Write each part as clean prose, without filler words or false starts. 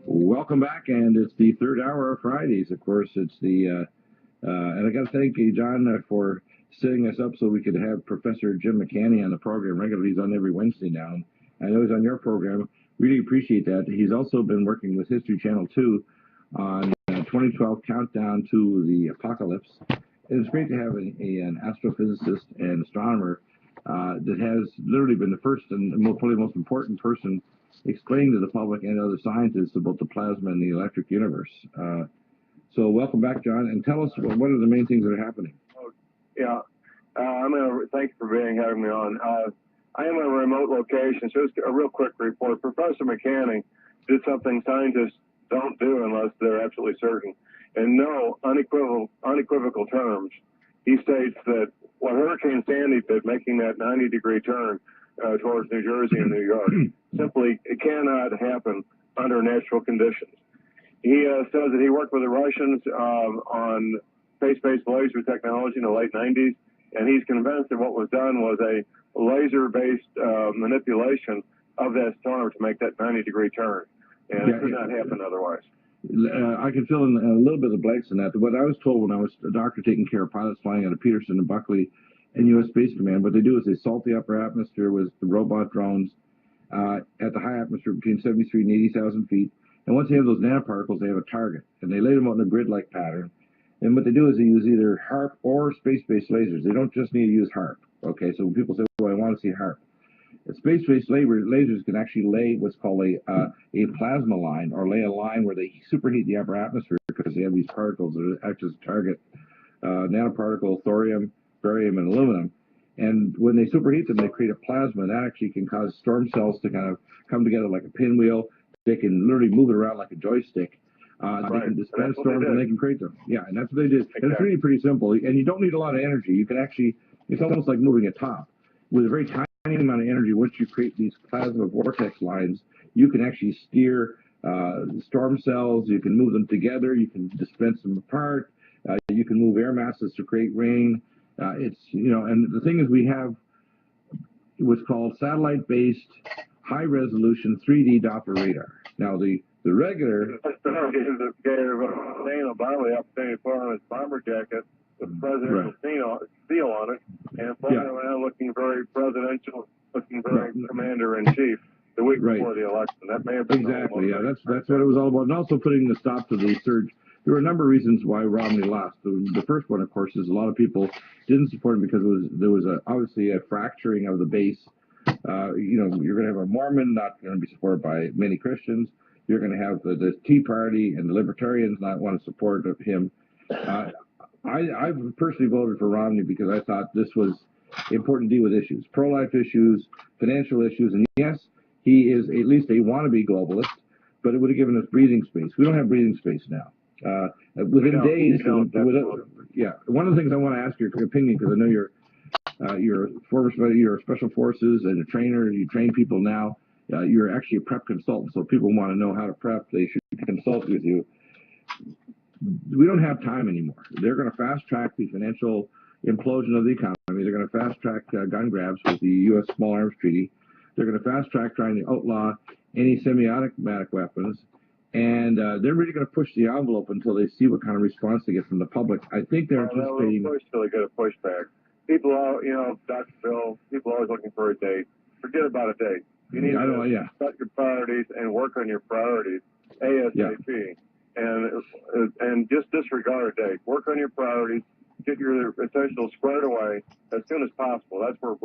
Welcome back, and it's the third hour of Fridays. Of course, it's the and I got to thank you, John, for setting us up so we could have Professor Jim McCanny on the program regularly. He's on every Wednesday now. And I know he's on your program. Really appreciate that. He's also been working with History Channel 2 on 2012 Countdown to the Apocalypse. And it's great to have an astrophysicist and astronomer that has literally been the first and probably the most important person explaining to the public and other scientists about the plasma and the electric universe. So welcome back, John, and tell us what are the main things that are happening. Yeah, thank you for having me on. I am in a remote location, so just a real quick report. Professor McCanny did something scientists don't do unless they're absolutely certain. In no unequivocal terms, he states that what Hurricane Sandy did, making that 90-degree turn towards New Jersey and New York, simply it cannot happen under natural conditions. He says that he worked with the Russians on space-based laser technology in the late 90s, and he's convinced that what was done was a laser-based manipulation of that storm to make that 90-degree turn, and it could not happen otherwise. I can fill in a little bit of blanks in that. What I was told when I was a doctor taking care of pilots flying out of Peterson and Buckley and U.S. Space Command, what they do is they salt the upper atmosphere with the robot drones at the high atmosphere between 73 and 80,000 feet. And once they have those nanoparticles, they have a target, and they lay them out in a grid-like pattern. And what they do is they use either HARP or space-based lasers. They don't just need to use HARP. Okay, so when people say, "Well, I want to see HARP," space-based lasers can actually lay what's called a plasma line, or lay a line where they superheat the upper atmosphere because they have these particles that act as a target, nanoparticle, thorium, barium, and aluminum. And when they superheat them, they create a plasma, and that actually can cause storm cells to kind of come together like a pinwheel. They can literally move it around like a joystick. They can dispense storms and they can create them. Yeah, and that's what they did. Exactly. And it's really pretty simple. And you don't need a lot of energy. You can actually, it's almost like moving a top. With a very tiny amount of energy, once you create these plasma vortex lines, you can actually steer storm cells. You can move them together. You can dispense them apart. You can move air masses to create rain. And the thing is, we have what's called satellite-based high-resolution 3D Doppler radar. Now, the regular... Obama the opportunity to put on his bomber jacket with presidential seal on it, and flying around looking very presidential, looking very commander-in-chief the week before the election. That may have been... Exactly, yeah, that's what it was all about. And also putting the stop to the surge. There were a number of reasons why Romney lost. The first one, of course, is a lot of people didn't support him because there was obviously a fracturing of the base. You're going to have a Mormon not going to be supported by many Christians. You're going to have the Tea Party and the Libertarians not want to support him. I personally voted for Romney because I thought this was important to deal with issues, pro-life issues, financial issues, and yes, he is at least a wannabe globalist, but it would have given us breathing space. We don't have breathing space now. Within days, one of the things I want to ask your opinion, because I know you're special forces and a trainer, you train people now. You're actually a prep consultant, so people want to know how to prep. They should consult with you. We don't have time anymore. They're going to fast-track the financial implosion of the economy. They're going to fast-track gun grabs with the U.S. Small Arms Treaty. They're going to fast-track trying to outlaw any semi-automatic weapons. And they're really going to push the envelope until they see what kind of response they get from the public. I think they're anticipating... They'll push till they get a pushback. People, Dr. Bill, people are always looking for a date. Forget about a date. You need to set your priorities and work on your priorities ASAP. And just disregard a date. Work on your priorities. Get your essentials squared away as soon as possible. That's where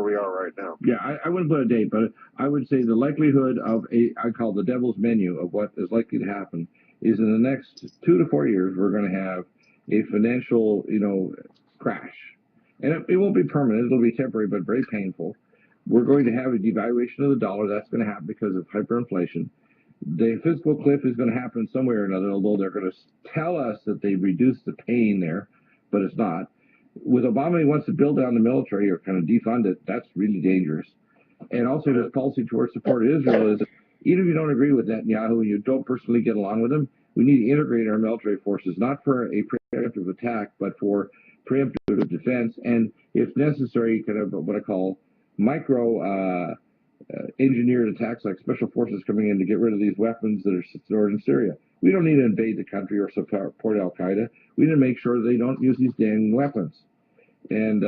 we are right now. Yeah, I wouldn't put a date, but I would say the likelihood of I call the devil's menu of what is likely to happen is in the next 2 to 4 years, we're going to have a financial, crash. And it won't be permanent. It'll be temporary, but very painful. We're going to have a devaluation of the dollar. That's going to happen because of hyperinflation. The physical cliff is going to happen somewhere or another, although they're going to tell us that they reduced the pain there, but it's not. With Obama, he wants to build down the military or kind of defund it. That's really dangerous. And also, this policy towards support of Israel is, even if you don't agree with Netanyahu and you don't personally get along with him, We need to integrate our military forces, not for a preemptive attack, but for preemptive defense, and if necessary, kind of what I call micro engineered attacks, like special forces coming in to get rid of these weapons that are stored in Syria. We don't need to invade the country or support Al Qaeda. We need to make sure they don't use these dang weapons. And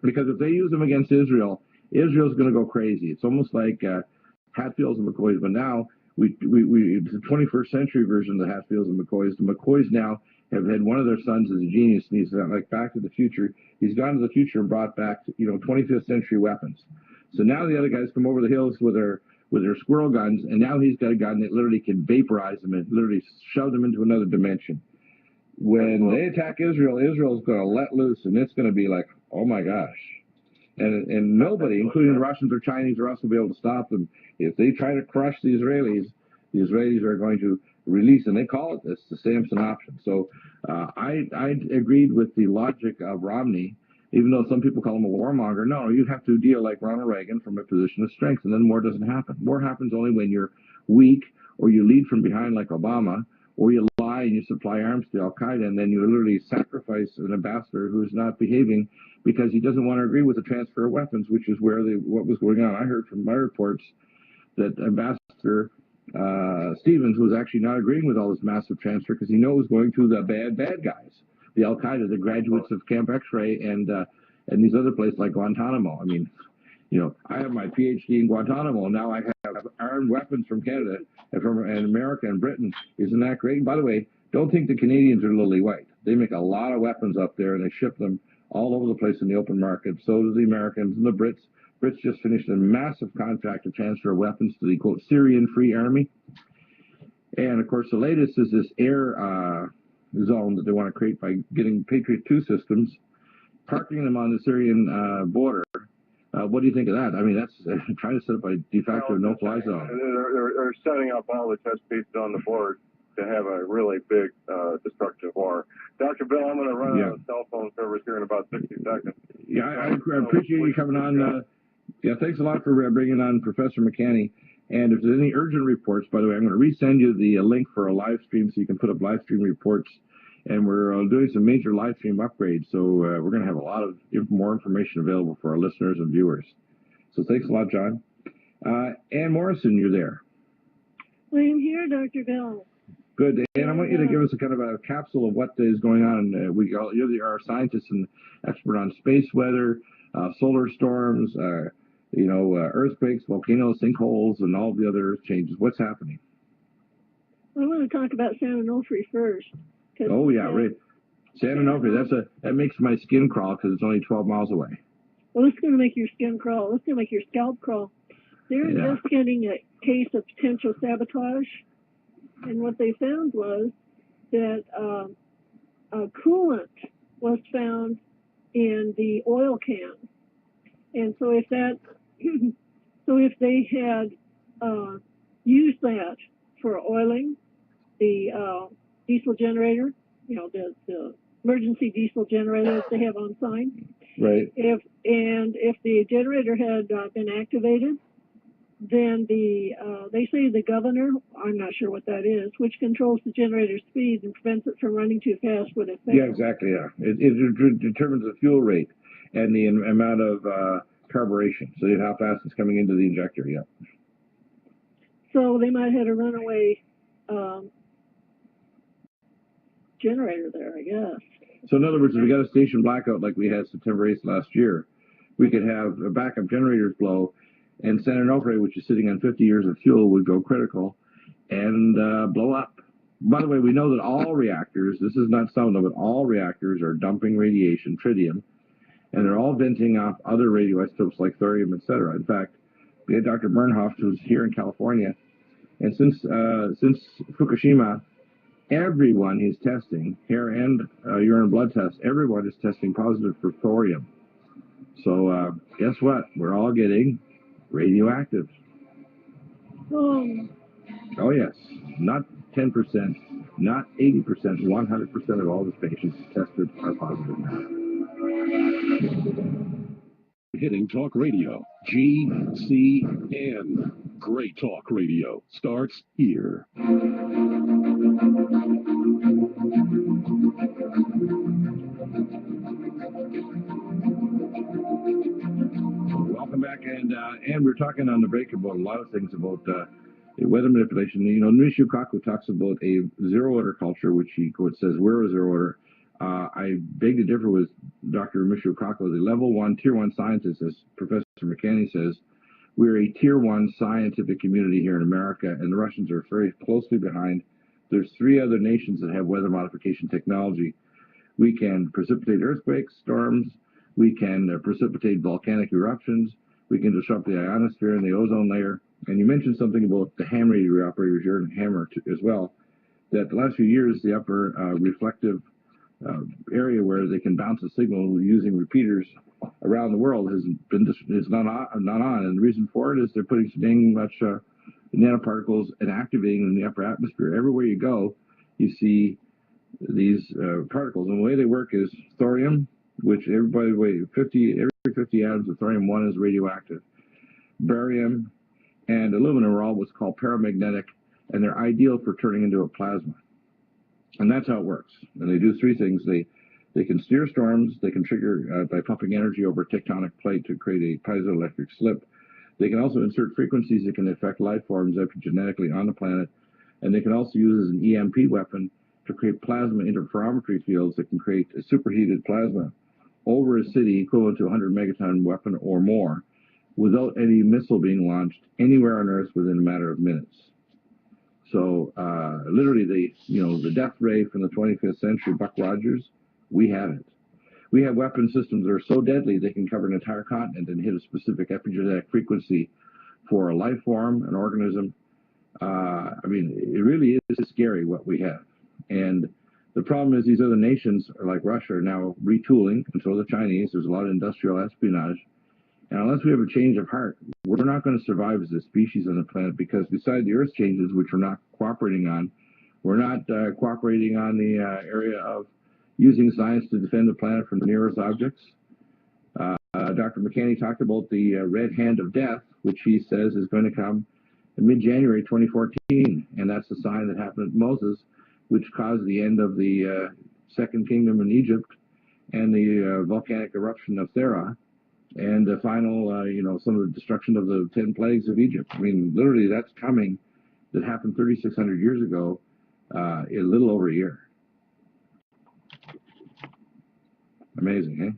because if they use them against Israel, Israel's going to go crazy. It's almost like Hatfields and McCoys, but now it's the 21st century version of the Hatfields and McCoys. The McCoys now have had one of their sons as a genius, and he's like Back to the Future. He's gone to the future and brought back 25th century weapons. So now the other guys come over the hills with their squirrel guns, and now he's got a gun that literally can vaporize them and literally shove them into another dimension. When they attack Israel, Israel's going to let loose, and it's going to be like, oh my gosh. And nobody, including the Russians or Chinese or us, will be able to stop them. If they try to crush the Israelis are going to release, and they call it this, the Samson option. So I agreed with the logic of Romney, even though some people call him a warmonger. No, you have to deal like Ronald Reagan from a position of strength, and then war doesn't happen. War happens only when you're weak, or you lead from behind like Obama, or you lie and you supply arms to Al Qaeda, and then you literally sacrifice an ambassador who's not behaving because he doesn't want to agree with the transfer of weapons, which is what was going on. I heard from my reports that Ambassador Stevens was actually not agreeing with all this massive transfer because he knows it was going to the bad guys, the Al Qaeda, the graduates of Camp X-Ray, and these other places like Guantanamo. I mean, I have my PhD in Guantanamo, and now I have armed weapons from Canada and America and Britain. Isn't that great? And by the way, don't think the Canadians are lily white. They make a lot of weapons up there, and they ship them all over the place in the open market. So do the Americans and the Brits. Brits just finished a massive contract to transfer weapons to the, quote, Syrian Free Army. And, of course, the latest is this air zone that they want to create by getting Patriot 2 systems, parking them on the Syrian border. What do you think of that? I mean, that's trying to set up a de facto no-fly zone. They're setting up all the test pieces on the board to have a really big destructive war. Dr. Bill, I'm going to run out of cell phone service here in about 60 seconds. Yeah, I appreciate you coming on. Thanks a lot for bringing on Professor McCanney. And if there's any urgent reports, by the way, I'm going to resend you the link for a live stream so you can put up live stream reports. And we're doing some major live stream upgrades, so we're going to have a lot of more information available for our listeners and viewers. So thanks a lot, John. Ann Morrison, you're there. I am here, Dr. Bill. Good. And I want you to give us a kind of a capsule of what is going on. You're our scientist and expert on space weather, solar storms, earthquakes, volcanoes, sinkholes, and all the other earth changes. What's happening? I want to talk about San Onofre first. Oh, yeah, right. San Onofre, that makes my skin crawl because it's only 12 miles away. Well, it's going to make your skin crawl. It's going to make your scalp crawl. They're investigating a case of potential sabotage. And what they found was that coolant was found in the oil can. And so if they had used that for oiling the diesel generator, the emergency diesel generator that they have on site. Right. If the generator had been activated, then they say the governor, I'm not sure what that is, which controls the generator's speed and prevents it from running too fast when it fails. Yeah, exactly. Yeah, it determines the fuel rate and the amount of carburation, so how fast it's coming into the injector. Yeah. So they might have had a runaway generator there, I guess. So in other words, if we got a station blackout like we had September 8th last year, we could have backup generators blow, and San Onofre, which is sitting on 50 years of fuel, would go critical and blow up. By the way, we know that all reactors, this is not some of them, but all reactors are dumping radiation, tritium, and they're all venting off other radioisotopes like thorium, etc. In fact, we had Dr. Bernhoft, who's here in California, and since Fukushima, everyone is testing, hair and urine blood tests, everyone is testing positive for thorium. So guess what? We're all getting radioactive. Oh, yes. Not 10%, not 80%, 100% of all the patients tested are positive now. Hitting Talk Radio, GCN. Great Talk Radio starts here. and we're talking on the break about a lot of things about weather manipulation. Nishio Kaku talks about a zero order culture, which he quote says we're a zero order. I beg to differ with Dr. Michio Kaku, the level one, tier one scientist, as Professor McCanny says. We're a tier one scientific community here in America, and the Russians are very closely behind. There's 3 other nations that have weather modification technology. We can precipitate earthquakes, storms. We can precipitate volcanic eruptions. We can disrupt the ionosphere and the ozone layer. And you mentioned something about the ham radio operators here and Hammer as well, that the last few years, the upper reflective area where they can bounce a signal using repeaters around the world is not on. And the reason for it is they're putting so dang much nanoparticles and activating in the upper atmosphere. Everywhere you go, you see these particles. And the way they work is thorium, which every 50 atoms of thorium-1 is radioactive. Barium and aluminum are all what's called paramagnetic, and they're ideal for turning into a plasma. And that's how it works. And they do 3 things. They can steer storms. They can trigger by pumping energy over a tectonic plate to create a piezoelectric slip. They can also insert frequencies that can affect life forms epigenetically on the planet. And they can also use as an EMP weapon to create plasma interferometry fields that can create a superheated plasma over a city equivalent to a 100 megaton weapon or more without any missile being launched anywhere on Earth within a matter of minutes. So literally the death ray from the 25th century, Buck Rogers, we have it. We have weapon systems that are so deadly they can cover an entire continent and hit a specific epigenetic frequency for a life form, an organism. It really is scary what we have. And the problem is these other nations, like Russia, are now retooling, and so the Chinese. There's a lot of industrial espionage. And unless we have a change of heart, we're not going to survive as a species on the planet, because beside the Earth changes, which we're not cooperating on, we're not cooperating on the area of using science to defend the planet from near-Earth objects. Dr. McCanny talked about the red hand of death, which he says is going to come in mid-January 2014, and that's the sign that happened at Moses, which caused the end of the Second Kingdom in Egypt and the volcanic eruption of Thera, and the final, some of the destruction of the 10 plagues of Egypt. Literally, that's coming. That happened 3,600 years ago, in a little over a year. Amazing, eh?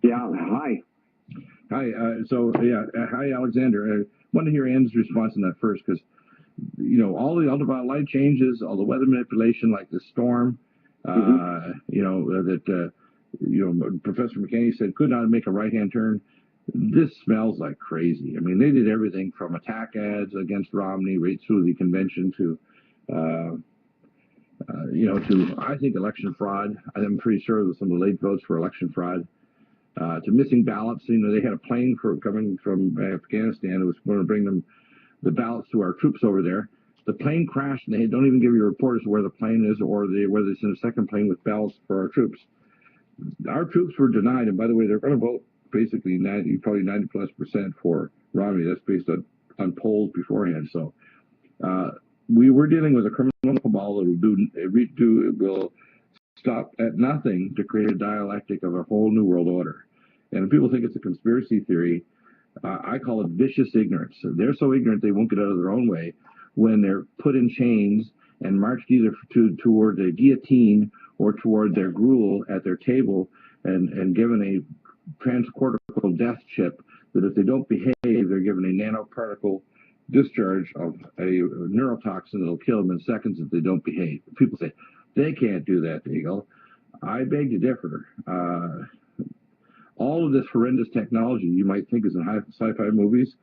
Yeah, hi. Hi, hi, Alexander. I want to hear Ann's response on that first, because, all the ultraviolet light changes, all the weather manipulation, like the storm, Professor McCanny said could not make a right-hand turn. This smells like crazy. They did everything from attack ads against Romney right through the convention to I think election fraud. I'm pretty sure that some of the late votes for election fraud, to missing ballots. They had a plane coming from Afghanistan. It was going to bring them the ballots to our troops over there. The plane crashed, and they don't even give you a report as to where the plane is, or whether they sent a second plane with ballots for our troops. Our troops were denied, and by the way, they're going to vote basically probably 90+% for Romney. That's based on polls beforehand. So we were dealing with a criminal cabal that will stop at nothing to create a dialectic of a whole new world order. And people think it's a conspiracy theory. I call it vicious ignorance. They're so ignorant they won't get out of their own way when they're put in chains and marched either toward a guillotine or toward their gruel at their table and given a transcortical death chip that if they don't behave, they're given a nanoparticle discharge of a neurotoxin that'll kill them in seconds if they don't behave. People say, they can't do that, Deagle. I beg to differ. All of this horrendous technology you might think is in sci-fi movies,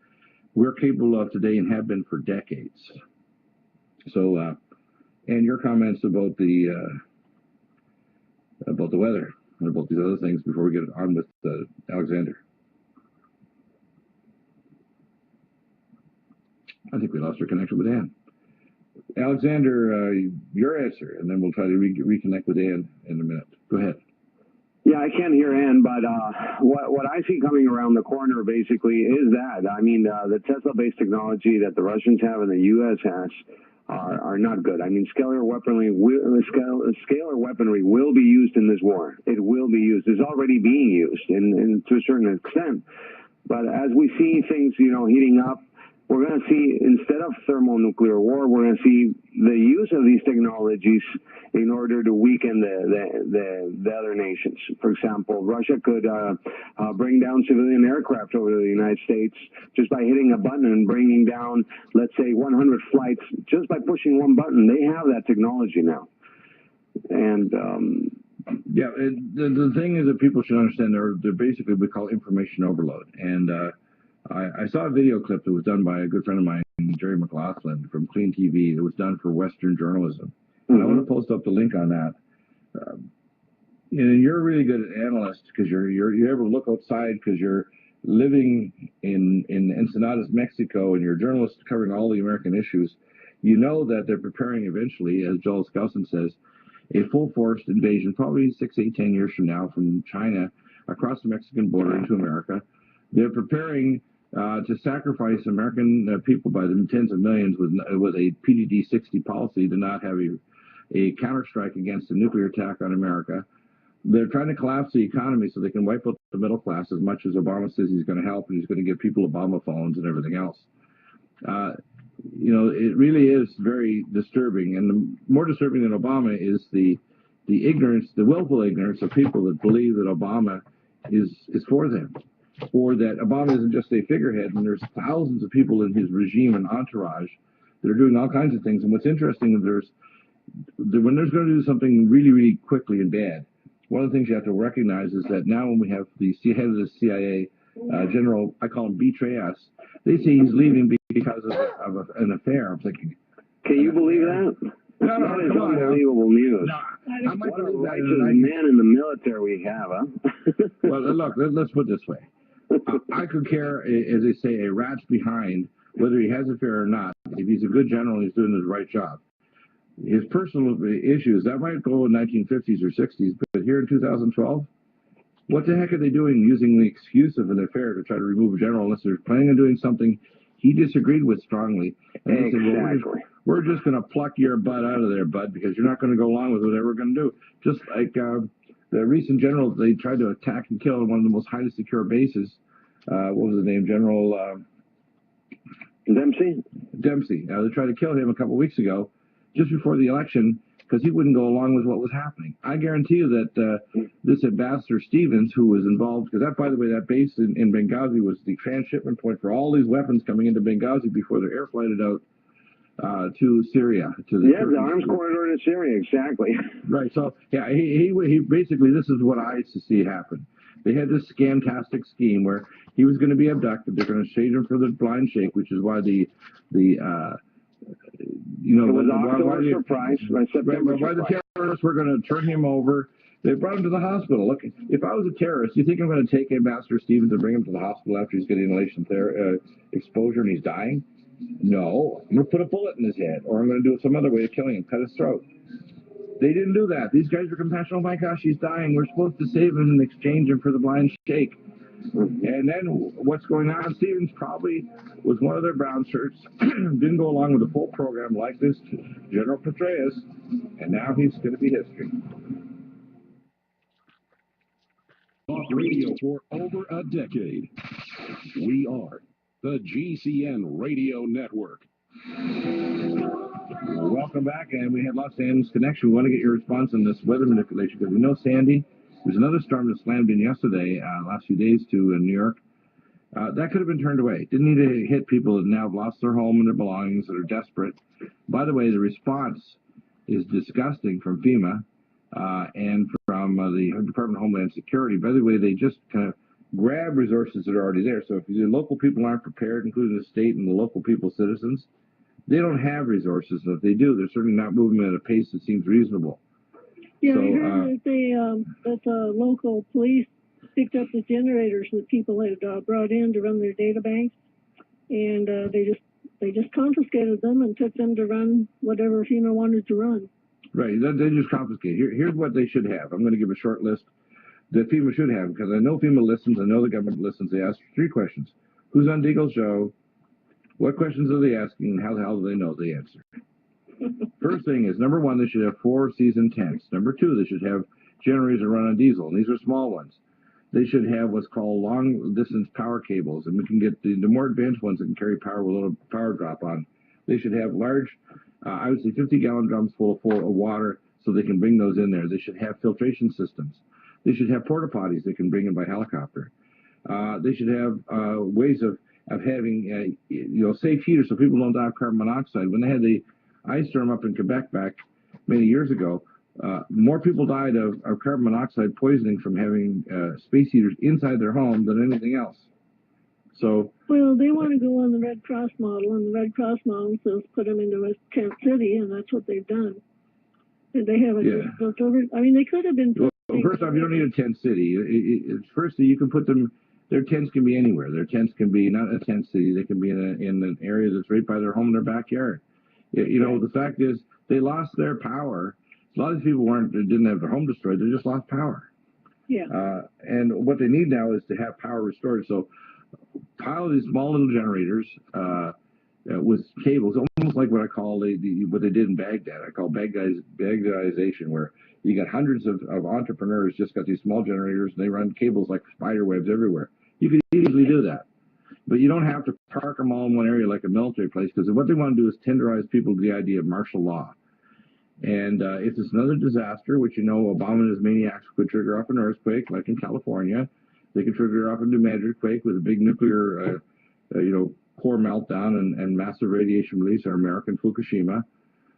we're capable of today and have been for decades. So, and your comments about the weather and about these other things before we get on with Alexander. I think we lost our connection with Ann. Alexander, your answer, and then we'll try to reconnect with Ann in a minute. Go ahead. Yeah, I can't hear Ann, but what I see coming around the corner basically is that. The Tesla-based technology that the Russians have and the U.S. has are not good. Scalar weaponry will be used in this war. It will be used. It's already being used, and to a certain extent. But as we see things, heating up, we're going to see, instead of thermonuclear war, we're going to see the use of these technologies in order to weaken the other nations. For example, Russia could bring down civilian aircraft over to the United States just by hitting a button and bringing down, let's say, 100 flights just by pushing one button. They have that technology now. And yeah, the thing is that people should understand they're basically we call information overload. And I saw a video clip that was done by a good friend of mine, Jerry McLaughlin from Clean TV. It was done for Western journalism. And I want to post up the link on that. You're a really good analyst because you're able to look outside because you're living in Ensenadas, Mexico, and you're a journalist covering all the American issues. You know that they're preparing eventually, as Joel Skousen says, a full-force invasion, probably 6, 8, 10 years from now, from China across the Mexican border into America. They're preparing to sacrifice American people by the tens of millions with a PDD-60 policy to not have a counterstrike against a nuclear attack on America. They're trying to collapse the economy so they can wipe out the middle class as much as Obama says he's going to help, and he's going to give people Obama phones and everything else. It really is very disturbing, and the more disturbing than Obama is the ignorance, the willful ignorance of people that believe that Obama is for them, or that Obama isn't just a figurehead, and there's thousands of people in his regime and entourage that are doing all kinds of things. And what's interesting is when there's going to do something really, really quickly and bad, one of the things you have to recognize is that now when we have the head of the CIA, General, I call him Betray Us, they say he's leaving because of an affair. I'm thinking, can you believe that? No, that is unbelievable news. No, what a righteous man in the military we have, huh? Well, look, let's put it this way. I could care, as they say, a rat's behind whether he has an affair or not. If he's a good general, he's doing his right job. His personal issues, that might go in 1950s or 60s, but here in 2012, what the heck are they doing using the excuse of an affair to try to remove a general unless they're planning on doing something he disagreed with strongly? And they said, well, we're just going to pluck your butt out of there, bud, because you're not going to go along with whatever we're going to do. Just like the recent general they tried to attack and kill in one of the most highly secure bases. What was his name? General Dempsey? Dempsey. They tried to kill him a couple of weeks ago, just before the election, because he wouldn't go along with what was happening. I guarantee you that this Ambassador Stevens, who was involved, because that, by the way, that base in Benghazi was the transshipment point for all these weapons coming into Benghazi before they're air flighted out to Syria. The arms corridor to Syria, exactly. Right. So yeah, he basically, this is what I used to see happen. They had this scamtastic scheme where he was going to be abducted. They're going to shade him for the blind shake, which is why the terrorists were going to turn him over. They brought him to the hospital. Look, if I was a terrorist, you think I'm going to take Ambassador Stevens and bring him to the hospital after he's getting inhalation exposure and he's dying? No, I'm going to put a bullet in his head, or I'm going to do it some other way of killing him, cut his throat. They didn't do that. These guys were compassionate. Oh my gosh, he's dying. We're supposed to save him and exchange him for the blind shake. And then what's going on? Stevens probably was one of their brown shirts, didn't go along with the full program like this General Petraeus, and now he's going to be history. Talk radio for over a decade. We are the GCN Radio Network. Welcome back, and we had Los Angeles Connection. We want to get your response on this weather manipulation, because we know Sandy. There's another storm that slammed in yesterday, last few days to New York. That could have been turned away. Didn't need to hit people that now have lost their home and their belongings, that are desperate. By the way, the response is disgusting from FEMA and from the Department of Homeland Security. By the way, they just kind of grab resources that are already there. So if the local people aren't prepared, including the state and the local people, citizens, they don't have resources. And if they do, they're certainly not moving at a pace that seems reasonable. Yeah, so, I heard that the local police picked up the generators that people had brought in to run their data banks, and they just confiscated them and took them to run whatever FEMA wanted to run. Right, they just confiscate. Here's what they should have. I'm going to give a short list that FEMA should have, because I know FEMA listens, I know the government listens. They ask 3 questions. Who's on Deagle's show? What questions are they asking, and how the hell do they know the answer? First thing is, number 1, they should have 4 seasoned tanks. Number 2, they should have generators that run on diesel, and these are small ones. they should have what's called long distance power cables, and we can get the more advanced ones that can carry power with a little power drop on. They should have large, I would say 50-gallon drums full of water, so they can bring those in there. They should have filtration systems. They should have porta potties they can bring in by helicopter. They should have ways of having safe heaters so people don't die of carbon monoxide. When they had the ice storm up in Quebec back many years ago, more people died of carbon monoxide poisoning from having space heaters inside their home than anything else. So, well, they want to go on the Red Cross model, and the Red Cross model says put them into a tent city, and that's what they've done. And they haven't just built over. I mean, they could have been. Well, first off, you don't need a tent city. Firstly, you can put them. Their tents can be anywhere. Their tents can be not a tent city. They can be in an area that's right by their home in their backyard. The fact is they lost their power. A lot of these people didn't have their home destroyed. They just lost power. Yeah. And what they need now is to have power restored. So, pile of these small little generators with cables, almost like what I call what they did in Baghdad. I call Baghdadization, where you got hundreds of entrepreneurs just got these small generators, and they run cables like spider webs everywhere. You could easily do that. But you don't have to park them all in one area like a military place, because what they want to do is tenderize people to the idea of martial law. And if it's another disaster, which Obama and his maniacs could trigger off an earthquake, like in California, they could trigger off a New Madrid quake with a big nuclear, core meltdown and massive radiation release, our American Fukushima.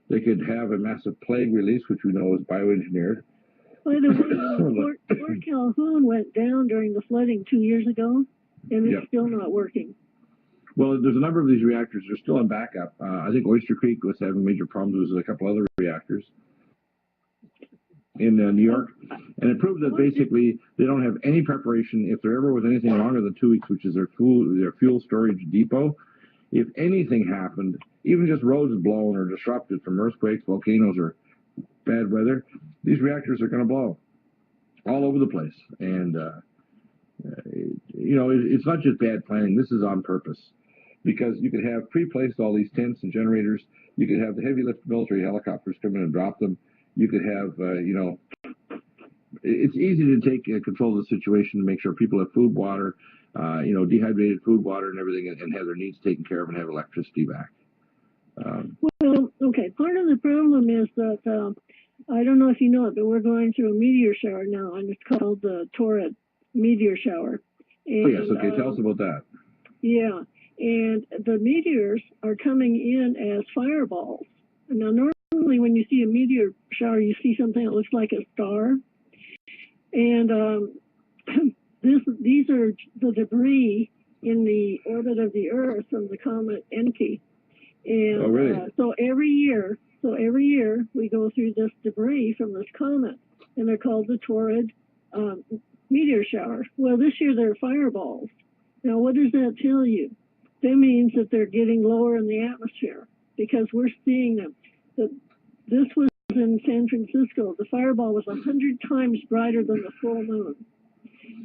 They could have a massive plague release, which we know is bioengineered. By the way, Fort Calhoun went down during the flooding 2 years ago, and it's still not working. Well, there's a number of these reactors that are still in backup. I think Oyster Creek was having major problems with a couple other reactors in New York. And it proved that basically they don't have any preparation. If there ever was anything longer than 2 weeks, which is their fuel storage depot, if anything happened, even just roads blown or disrupted from earthquakes, volcanoes, or bad weather, these reactors are going to blow all over the place. And, it's not just bad planning. This is on purpose. Because you could have pre-placed all these tents and generators. You could have the heavy lift military helicopters come in and drop them. You could have, it's easy to take control of the situation to make sure people have food, water, dehydrated food, water, and everything, and have their needs taken care of and have electricity back. Well, okay. Part of the problem is that I don't know if you know it, but we're going through a meteor shower now, and it's called the Torrid meteor shower. And, yes. Okay. Tell us about that. Yeah. And the meteors are coming in as fireballs. Now, normally when you see a meteor shower, you see something that looks like a star. And these are the debris in the orbit of the Earth from the comet Enki. And really? so every year we go through this debris from this comet, and they're called the Torrid meteor shower. Well, this year they're fireballs. Now, what does that tell you? That means that they're getting lower in the atmosphere, because we're seeing them. This was in San Francisco. The fireball was 100 times brighter than the full moon,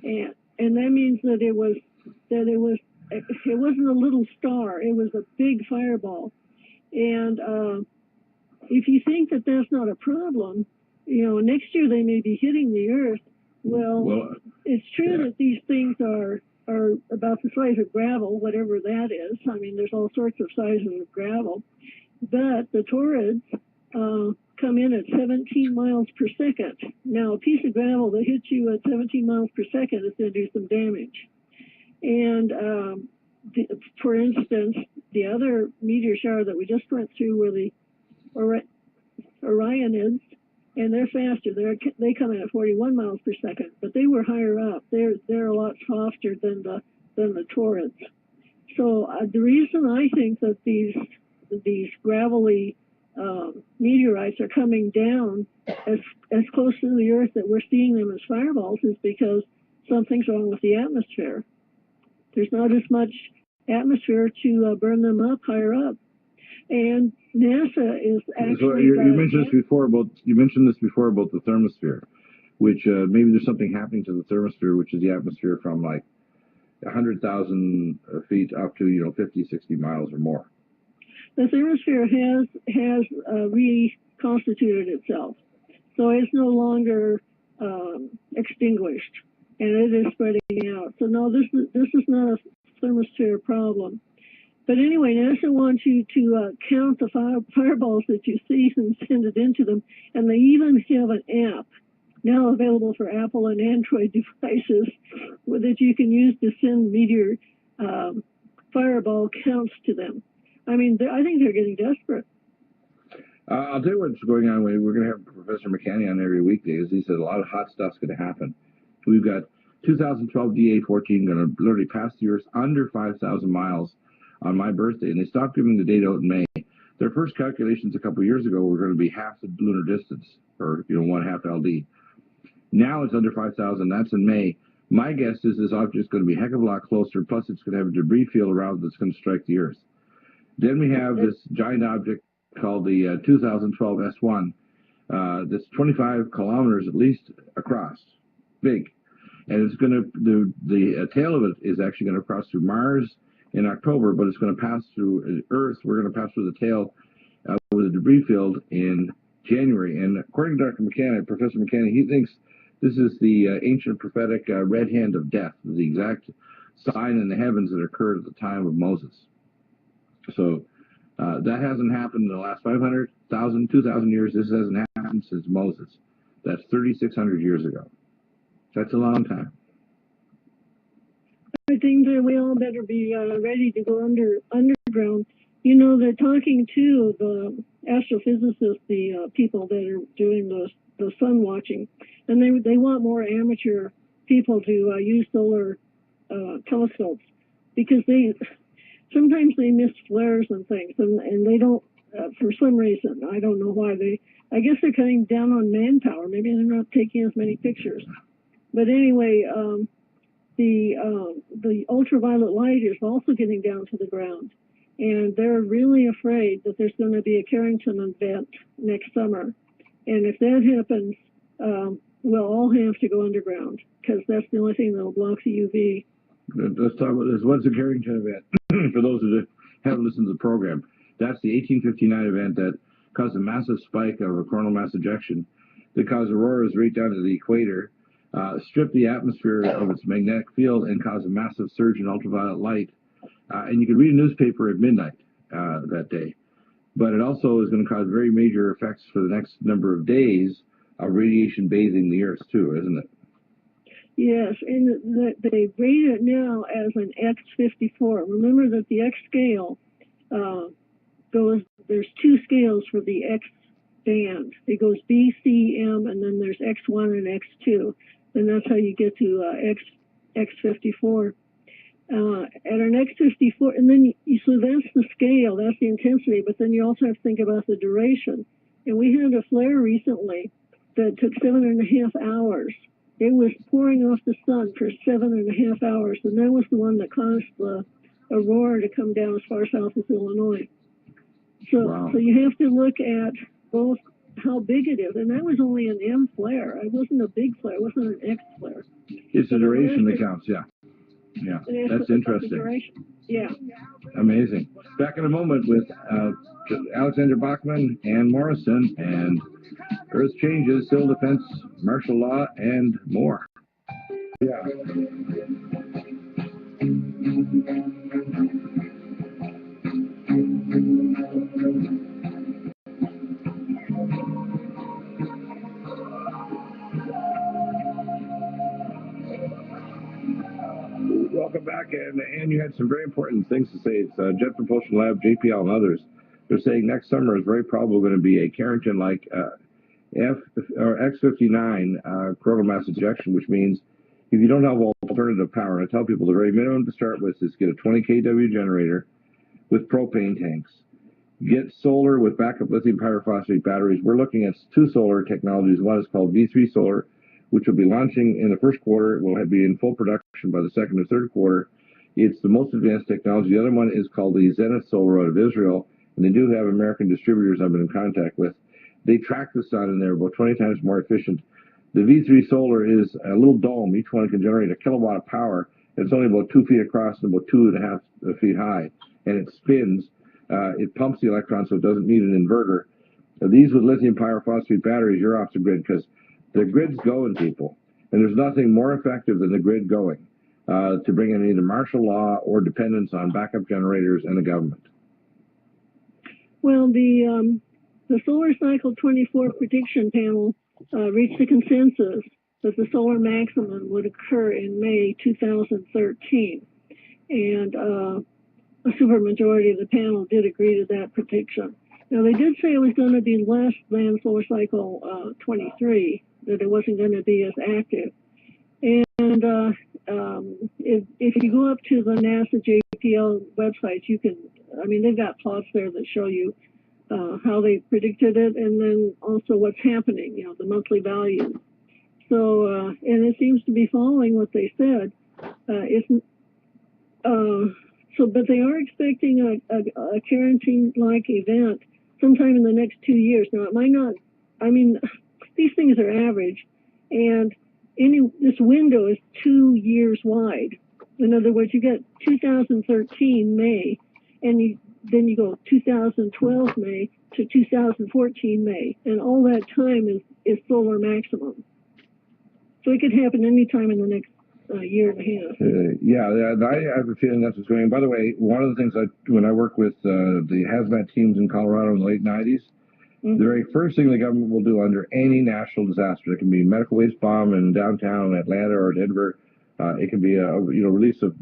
and that means that it wasn't a little star. It was a big fireball. And if you think that that's not a problem, next year they may be hitting the Earth. Well, it's true that these things are about the size of gravel, whatever that is. I mean, there's all sorts of sizes of gravel. But the torrids come in at 17 miles per second. Now, a piece of gravel that hits you at 17 miles per second is going to do some damage. And for instance, the other meteor shower that we just went through were the Orionids, and they're faster. They come in at 41 miles per second, but they were higher up. They're a lot softer than the torrids. So the reason I think that these gravelly meteorites are coming down as close to the Earth that we're seeing them as fireballs is because something's wrong with the atmosphere. There's not as much atmosphere to burn them up higher up. And NASA is actually. So you mentioned this before about the thermosphere, which maybe there's something happening to the thermosphere, which is the atmosphere from like 100,000 feet up to 50, 60 miles or more. The thermosphere has reconstituted itself, so it's no longer extinguished. and it is spreading out. So no, this is not a thermosphere problem. But anyway, NASA wants you to count the fireballs that you see and send it into them, and they even have an app now available for Apple and Android devices that you can use to send meteor fireball counts to them. I mean, I think they're getting desperate. I'll tell you what's going on. We're going to have Professor McCanny on every weekday. As he said, a lot of hot stuff's going to happen. We've got 2012 DA-14 going to literally pass the Earth under 5,000 miles on my birthday, and they stopped giving the date out in May. Their first calculations a couple of years ago were going to be half the lunar distance, or 1/2 LD. Now it's under 5,000. That's in May. My guess is this object is going to be a heck of a lot closer. Plus, it's going to have a debris field around that's going to strike the Earth. Then we have this giant object called the 2012 S1 that's 25 kilometers at least across, big, and it's going to the tail of it is actually going to cross through Mars in October, but it's going to pass through Earth. We're going to pass through the tail with a debris field in January. And according to Dr. McCann, Professor McCann, he thinks this is the ancient prophetic red hand of death, the exact sign in the heavens that occurred at the time of Moses. So that hasn't happened in the last 500,000, 2,000 years. This hasn't happened since Moses. That's 3,600 years ago. That's a long time. I think that we all better be ready to go underground. You know, they're talking to the astrophysicists, the people that are doing the sun watching, and they want more amateur people to use solar telescopes, because sometimes they miss flares and things, and they don't, for some reason, I don't know why. I guess they're cutting down on manpower. Maybe they're not taking as many pictures. But anyway, the ultraviolet light is also getting down to the ground, and they're really afraid that there's going to be a Carrington event next summer. And if that happens, we'll all have to go underground, because that's the only thing that'll block the UV. Let's talk about this. What's the Carrington event? For those who haven't listened to the program, that's the 1859 event that caused a massive spike of coronal mass ejection that caused auroras right down to the equator, stripped the atmosphere of its magnetic field, and caused a massive surge in ultraviolet light. And you could read a newspaper at midnight that day. But it also is going to cause very major effects for the next number of days of radiation bathing the Earth, too, isn't it? Yes, and they rate it now as an X54. Remember that the X scale there's two scales for the X band. It goes B, C, M, and then there's X1 and X2. And that's how you get to X54. At an X54, and then so that's the scale, that's the intensity, but then you also have to think about the duration. And we had a flare recently that took 7.5 hours. It was pouring off the sun for 7.5 hours, and that was the one that caused the aurora to come down as far south as Illinois. So, wow. So you have to look at both how big it is, and that was only an M flare. It wasn't a big flare. It wasn't an X flare. It's the duration that counts, yeah. Yeah, that's interesting. Yeah. Amazing. Back in a moment with Alexander Bachman, Ann Morrison, and Earth Changes, Civil Defense, Martial Law, and more. Yeah. Welcome back, and you had some very important things to say. It's Jet Propulsion Lab, JPL, and others. They're saying next summer is very probably going to be a Carrington-like X59 coronal mass ejection, which means if you don't have alternative power, and I tell people the very minimum to start with is get a 20 kW generator with propane tanks. Get solar with backup lithium pyrophosphate batteries. We're looking at two solar technologies. One is called V3 Solar, which will be launching in the first quarter. It will be in full production by the second or third quarter. It's the most advanced technology. The other one is called the Zenith Solar out of Israel, and they do have American distributors I've been in contact with. They track the sun, and they're about 20 times more efficient. The V3 Solar is a little dome. Each one can generate a kilowatt of power. It's only about 2 feet across and about 2.5 feet high, and it spins. It pumps the electrons, so it doesn't need an inverter. These with lithium pyrophosphate batteries, you're off the grid, because the grid's going, people. And there's nothing more effective than the grid going to bring in either martial law or dependence on backup generators and the government. Well, the Solar Cycle 24 prediction panel reached a consensus that the solar maximum would occur in May 2013. And a supermajority of the panel did agree to that prediction. Now, they did say it was going to be less than Solar Cycle 23, that it wasn't going to be as active. And if you go up to the NASA JPL website, you can, I mean, they've got plots there that show you how they predicted it, and then also what's happening, you know, the monthly values. So, and it seems to be following what they said. But they are expecting a quarantine-like event sometime in the next 2 years. Now, it might not, I mean, these things are average, and this window is 2 years wide. In other words, you get 2013 May, and then you go 2012 May to 2014 May, and all that time is solar maximum. So it could happen anytime in the next year and a half. I have a feeling that's what's going on. By the way, one of the things when I worked with the hazmat teams in Colorado in the late 90s, the very first thing the government will do under any national disaster, it can be a medical waste bomb in downtown Atlanta or Denver, it can be a release of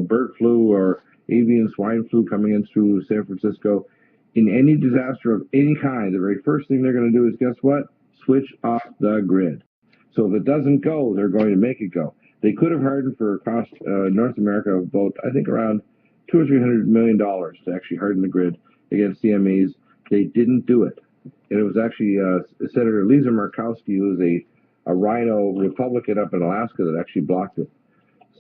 bird flu or avian swine flu coming in through San Francisco. In any disaster of any kind, the very first thing they're going to do is, guess what? Switch off the grid. So if it doesn't go, they're going to make it go. They could have hardened for a cost North America of about, I think, around $200 or $300 million to actually harden the grid against CMEs. They didn't do it. And it was actually Senator Lisa Murkowski, who was a Rhino Republican up in Alaska, that actually blocked it.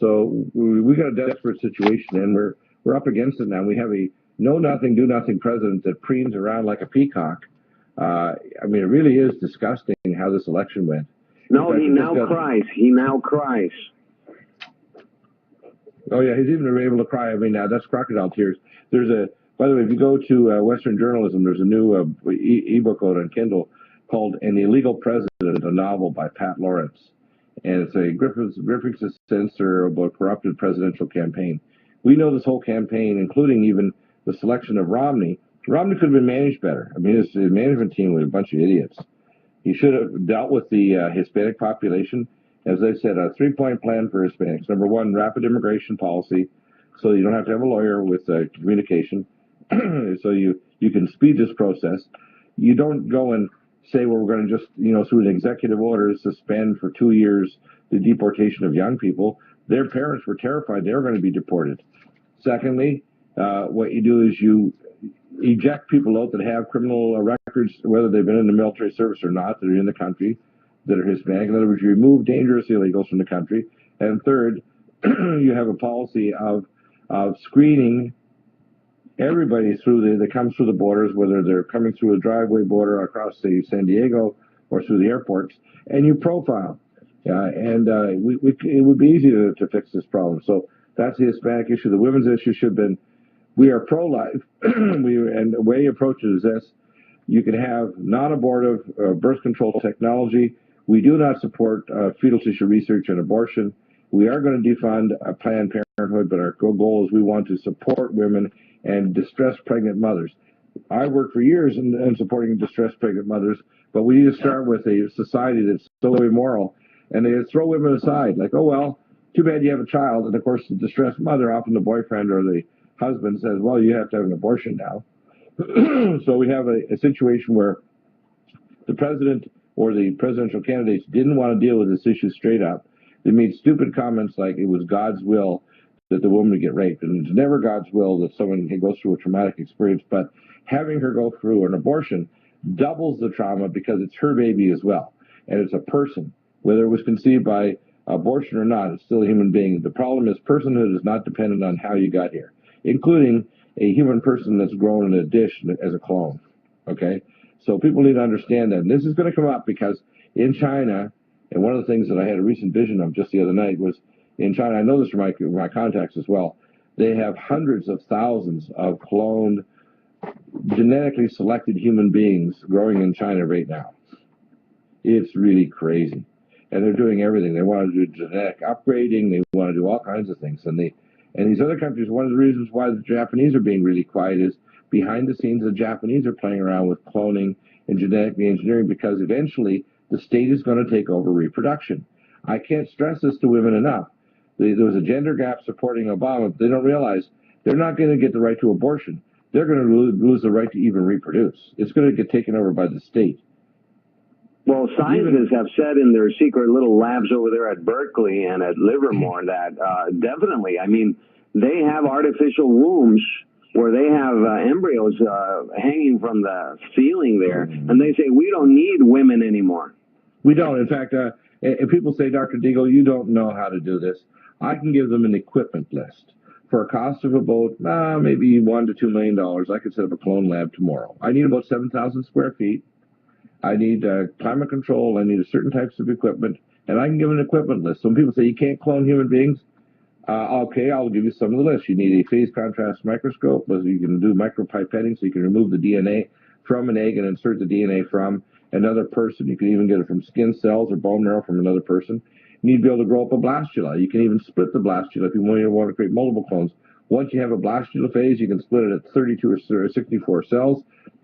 So we got a desperate situation, and we're up against it now. We have a know-nothing, do-nothing president that preens around like a peacock. I mean, it really is disgusting how this election went. No, he now cries. He now cries. Oh, yeah, he's even able to cry. I mean, that's crocodile tears. By the way, if you go to Western Journalism, there's a new ebook out on Kindle called An Illegal President, a novel by Pat Lawrence. And it's a Griffith's censor about a corrupted presidential campaign. We know this whole campaign, including even the selection of Romney. Romney could have been managed better. I mean, his management team was a bunch of idiots. He should have dealt with the Hispanic population. As I said, a 3-point plan for Hispanics. Number one, rapid immigration policy, so you don't have to have a lawyer with communication. So you can speed this process. You don't go and say, well, we're going to just, through an executive order, suspend for 2 years the deportation of young people. Their parents were terrified they were going to be deported. Secondly, what you do is you eject people out that have criminal records, whether they've been in the military service or not, that are in the country, that are Hispanic. In other words, you remove dangerous illegals from the country. And third, you have a policy of screening everybody that comes through the borders, whether they're coming through a driveway border across, say, San Diego or through the airports, and you profile. It would be easy to fix this problem. So that's the Hispanic issue. The women's issue should have been, we are pro-life, and the way you approach it is this: you can have non-abortive birth control technology. We do not support fetal tissue research and abortion. We are going to defund Planned Parenthood, but our goal is we want to support women and distressed pregnant mothers. I worked for years in supporting distressed pregnant mothers, but we need to start with a society that's so immoral, and they throw women aside, like, oh, well, too bad you have a child. And, of course, the distressed mother, often the boyfriend or the husband, says, well, you have to have an abortion now. So we have a situation where the president or the presidential candidates didn't want to deal with this issue straight up. They made stupid comments like it was God's will that the woman would get raped. And it's never God's will that someone can go through a traumatic experience. But having her go through an abortion doubles the trauma because it's her baby as well. And it's a person. Whether it was conceived by abortion or not, it's still a human being. The problem is personhood is not dependent on how you got here, including a human person that's grown in a dish as a clone. Okay? So people need to understand that. And this is going to come up because in China, and one of the things that I had a recent vision of just the other night was in China, I know this from my contacts as well, they have hundreds of thousands of cloned, genetically selected human beings growing in China right now. It's really crazy. and they're doing everything. They want to do genetic upgrading. They want to do all kinds of things. And these other countries, one of the reasons why the Japanese are being really quiet is behind the scenes, the Japanese are playing around with cloning and genetic engineering because eventually the state is going to take over reproduction. I can't stress this to women enough. There was a gender gap supporting Obama. They don't realize they're not going to get the right to abortion. They're going to lose the right to even reproduce. It's going to get taken over by the state. Well, scientists have said in their secret little labs over there at Berkeley and at Livermore that definitely, I mean, they have artificial wombs where they have embryos hanging from the ceiling there, and they say, we don't need women anymore. We don't. In fact, if people say, Dr. Deagle, you don't know how to do this, I can give them an equipment list. For a cost of about maybe $1 to $2 million, I could set up a clone lab tomorrow. I need about 7,000 square feet. I need climate control. I need certain types of equipment, and I can give an equipment list. Some people say you can't clone human beings. Okay, I'll give you some of the list. You need a phase contrast microscope, so you can do micropipetting, so you can remove the DNA from an egg and insert the DNA from another person. You can even get it from skin cells or bone marrow from another person. You need to be able to grow up a blastula. You can even split the blastula if you want to create multiple clones. Once you have a blastula phase, you can split it at 32 or 64 cells.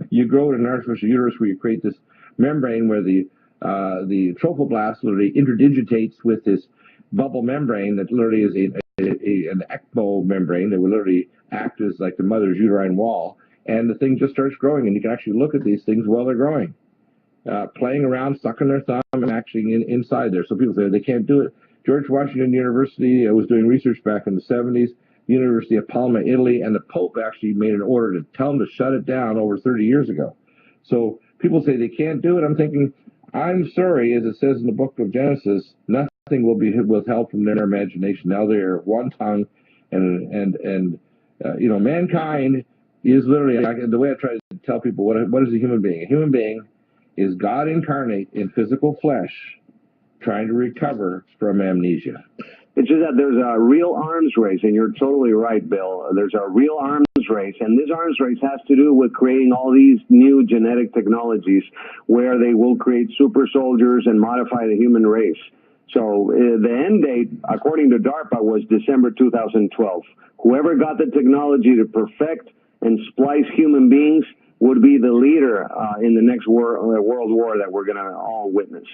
You grow it in an artificial uterus where you create this membrane where the trophoblast literally interdigitates with this bubble membrane that literally is an ECMO membrane that will literally act as like the mother's uterine wall, and the thing just starts growing, and you can actually look at these things while they're growing, playing around, sucking their thumb, and actually inside there. So people say they can't do it. George Washington University was doing research back in the 70s, the University of Palma, Italy, and the Pope actually made an order to tell them to shut it down over 30 years ago. So people say they can't do it. I'm thinking, I'm sorry, as it says in the book of Genesis, nothing will be withheld from their imagination. Now they are one tongue, and mankind is literally, the way I try to tell people, what is a human being? A human being is God incarnate in physical flesh, trying to recover from amnesia. It's just that there's a real arms race, and you're totally right, Bill. There's a real arms race, and this arms race has to do with creating all these new genetic technologies where they will create super soldiers and modify the human race. So the end date, according to DARPA, was December 2012. Whoever got the technology to perfect and splice human beings would be the leader in the next world war that we're going to all witness.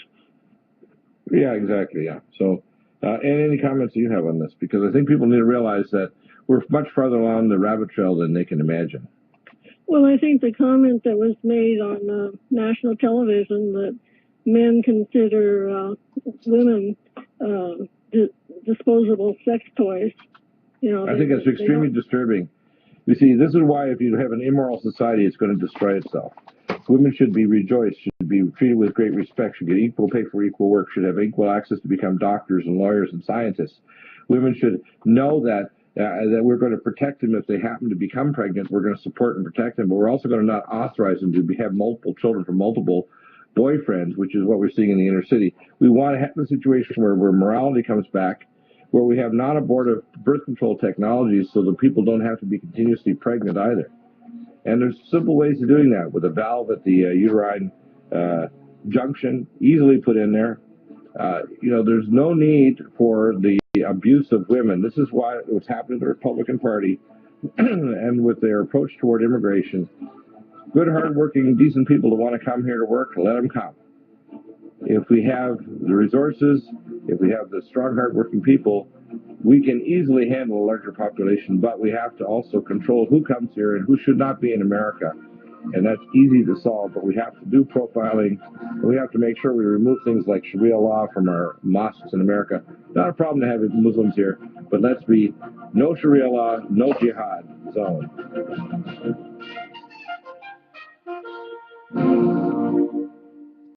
Yeah, exactly, yeah. So, and any comments you have on this? Because I think people need to realize that we're much farther along the rabbit trail than they can imagine. Well, I think the comment that was made on national television that men consider women disposable sex toys, I think that's extremely disturbing. You see, this is why if you have an immoral society, it's going to destroy itself. Women should be rejoiced, should be treated with great respect, should get equal pay for equal work, should have equal access to become doctors and lawyers and scientists. Women should know that we're going to protect them if they happen to become pregnant. We're going to support and protect them, but we're also going to not authorize them to have multiple children from multiple boyfriends, which is what we're seeing in the inner city. We want to have a situation where morality comes back, where we have non-abortive birth control technologies so that people don't have to be continuously pregnant either. And there's simple ways of doing that with a valve at the uterine junction, easily put in there. There's no need for the abuse of women. This is what's happened to the Republican Party and with their approach toward immigration. Good, hardworking, decent people that want to come here to work, let them come. If we have the resources, if we have the strong, hardworking people, we can easily handle a larger population, but we have to also control who comes here and who should not be in America. And that's easy to solve, but we have to do profiling, and we have to make sure we remove things like Sharia law from our mosques in America. Not a problem to have Muslims here, but let's be no Sharia law, no jihad zone.